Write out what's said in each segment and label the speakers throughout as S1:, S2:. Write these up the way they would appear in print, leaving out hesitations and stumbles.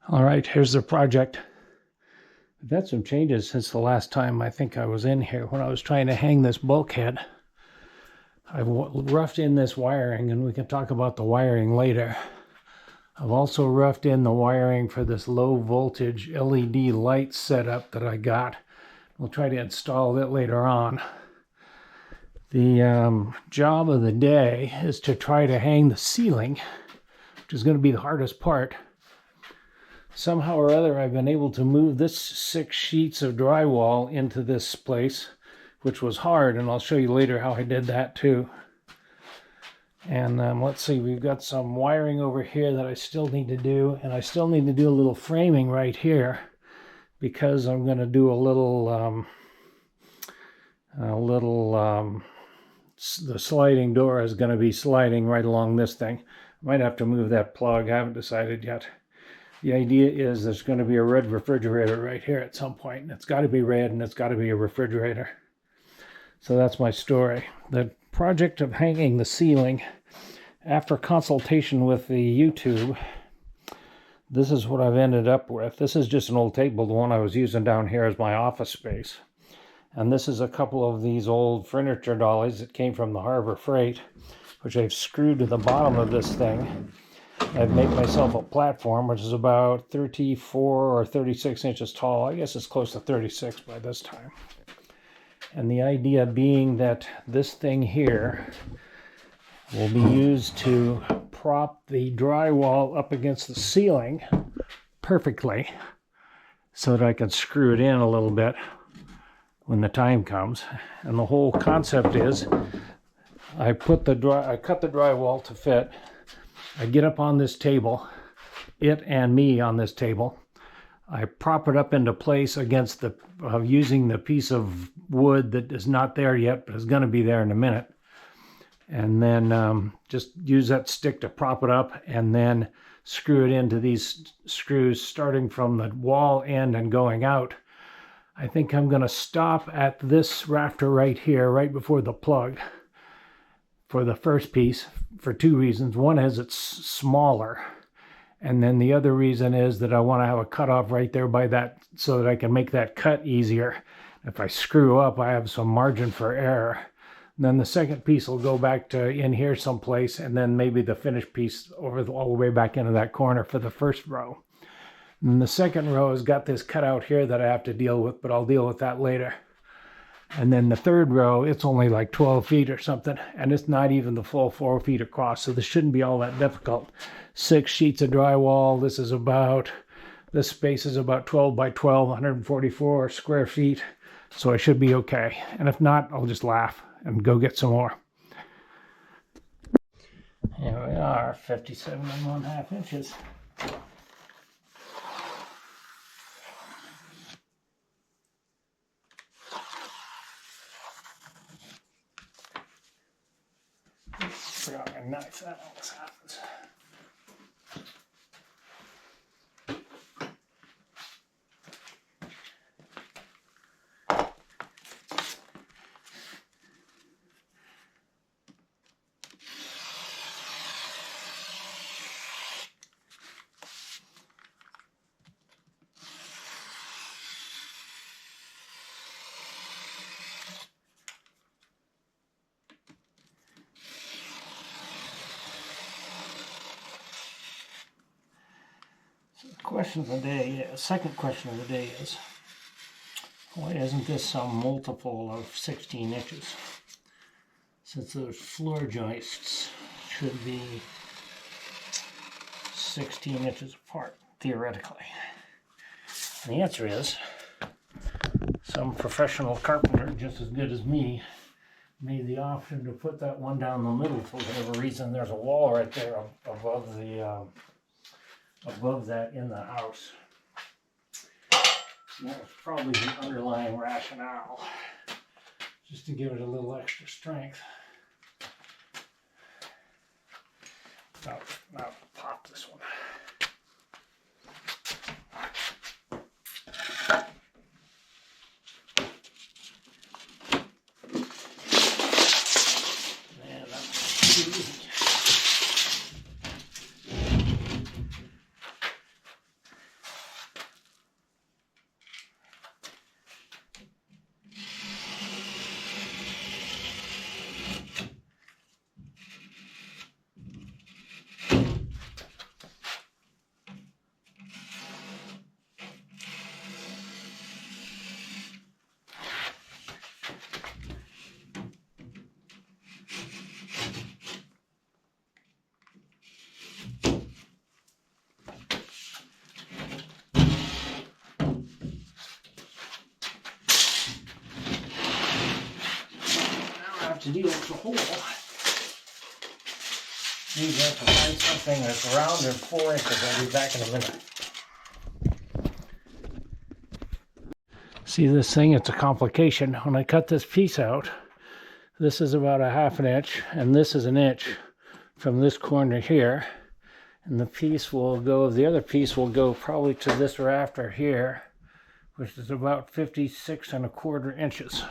S1: All right, here's the project. I've had some changes since the last time I think I was in here when I was trying to hang this bulkhead. I've roughed in this wiring, and we can talk about the wiring later. I've also roughed in the wiring for this low voltage LED light setup that I got. We'll try to install it later on. The job of the day is to try to hang the ceiling, which is going to be the hardest part. Somehow or other, I've been able to move this 6 sheets of drywall into this place, which was hard, and I'll show you later how I did that too. And let's see, we've got some wiring over here that I still need to do, and I still need to do a little framing right here because I'm going to do the sliding door is going to be sliding right along this thing. I might have to move that plug. I haven't decided yet. The idea is there's going to be a red refrigerator right here at some point, and it's got to be red, and it's got to be a refrigerator. So that's my story. The project of hanging the ceiling, after consultation with the YouTube, this is what I've ended up with. This is just an old table, the one I was using down here as my office space. And this is a couple of these old furniture dollies that came from the Harbor Freight, which I've screwed to the bottom of this thing. I've made myself a platform, which is about 34 or 36 inches tall. I guess it's close to 36 by this time. And the idea being that this thing here will be used to prop the drywall up against the ceiling perfectly so that I can screw it in a little bit when the time comes. And the whole concept is I cut the drywall to fit. I get up on this table, it and me on this table. I prop it up into place against using the piece of wood that is not there yet, but is going to be there in a minute. And then just use that stick to prop it up and then screw it into these screws starting from the wall end and going out. I think I'm going to stop at this rafter right here, right before the plug, for the first piece, for 2 reasons. One is it's smaller, and then the other reason is that I want to have a cutoff right there by that so that I can make that cut easier. If I screw up, I have some margin for error. And then the second piece will go back to in here someplace, and then maybe the finished piece all the way back into that corner for the first row. And the second row has got this cutout here that I have to deal with, but I'll deal with that later. And then the third row, it's only like 12 feet or something, and it's not even the full 4 feet across, so this shouldn't be all that difficult. 6 sheets of drywall. This space is about 12 by 12, 144 square feet, so I should be okay. And if not, I'll just laugh and go get some more. Here we are, 57 1/2 inches. Forgot my knife, that always happens. Second question of the day is, why isn't this some multiple of 16 inches? Since those floor joists should be 16 inches apart, theoretically. And the answer is, some professional carpenter just as good as me made the option to put that one down the middle for whatever reason. There's a wall right there above that in the house. And that was probably the underlying rationale, just to give it a little extra strength. Now pop this one. Man, that's too easy. to deal with the hole. Need to find something that's round and 4 inches. I'll be back in a minute. See this thing? It's a complication. When I cut this piece out, this is about a 1/2 inch, and this is 1 inch from this corner here. And the other piece will go probably to this rafter here, which is about 56 1/4 inches.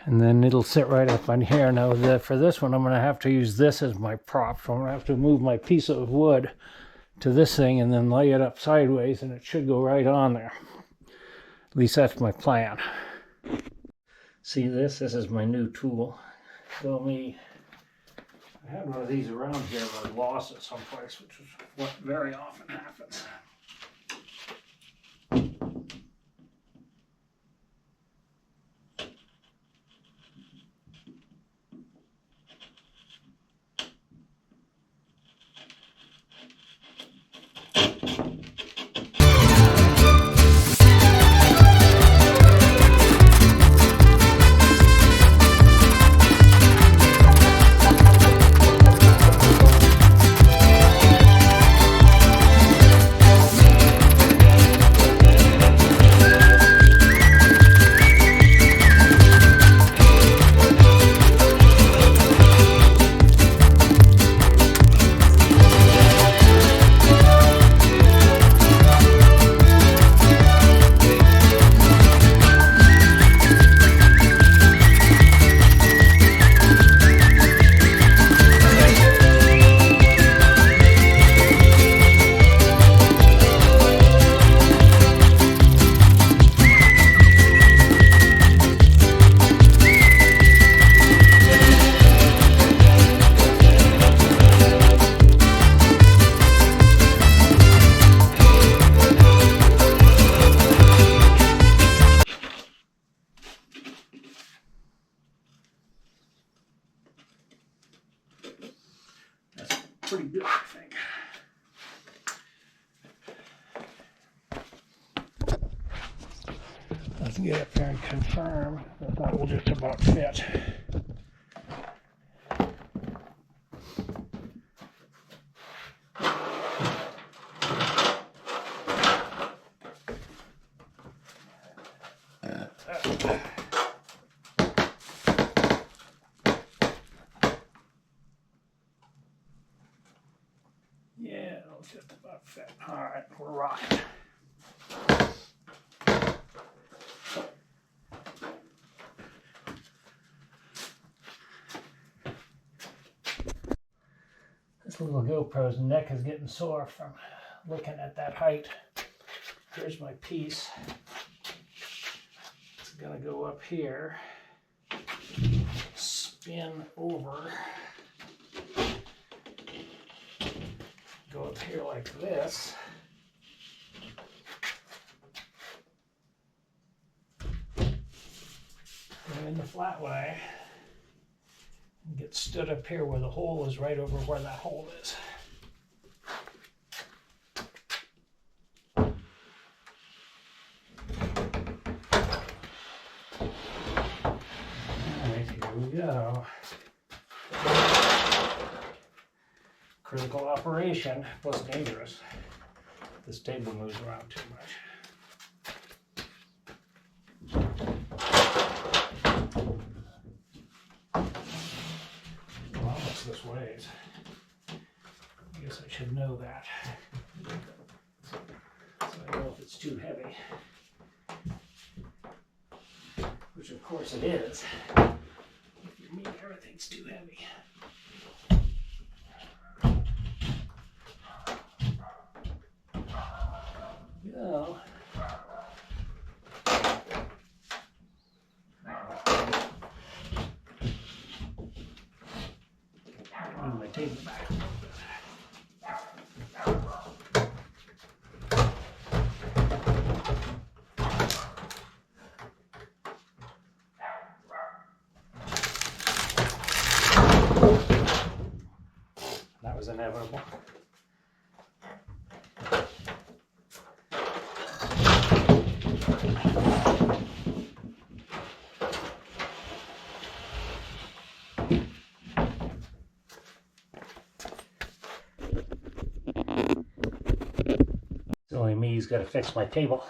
S1: And then it'll sit right up on here. Now for this one, I'm going to have to use this as my prop. So I'm going to have to move my piece of wood to this thing and then lay it up sideways, and it should go right on there. At least that's my plan. See this? This is my new tool. I had one of these around here, but I lost it someplace, which is what very often happens. Pretty good, I think. Let's get up there and confirm that that will just about fit. Yeah, it'll just about fit. All right, we're rocking. This little GoPro's neck is getting sore from looking at that height. Here's my piece. It's gonna go up here, spin over, go up here like this. Go in the flat way and get stood up here where the hole is, right over where that hole is. Alright, here we go. Critical operation, plus dangerous. This table moves around too much. Well, what's this weighs? I guess I should know that. So I know if it's too heavy. Which of course it is. If you mean everything's too heavy. Go. Move my table back a little bit. That was inevitable. telling me he's got to fix my table.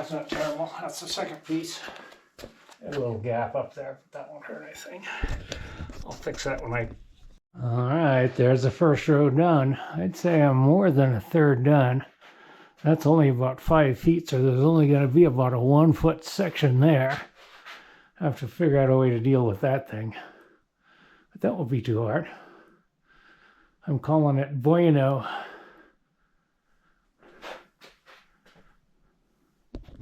S1: that's not terrible. That's the second piece. A little gap up there, but that won't hurt anything. I'll fix that when I... All right, there's the first row done. I'd say I'm more than a third done. That's only about 5 feet, so there's only going to be about a 1 foot section there. I have to figure out a way to deal with that thing. But that won't be too hard. I'm calling it bueno.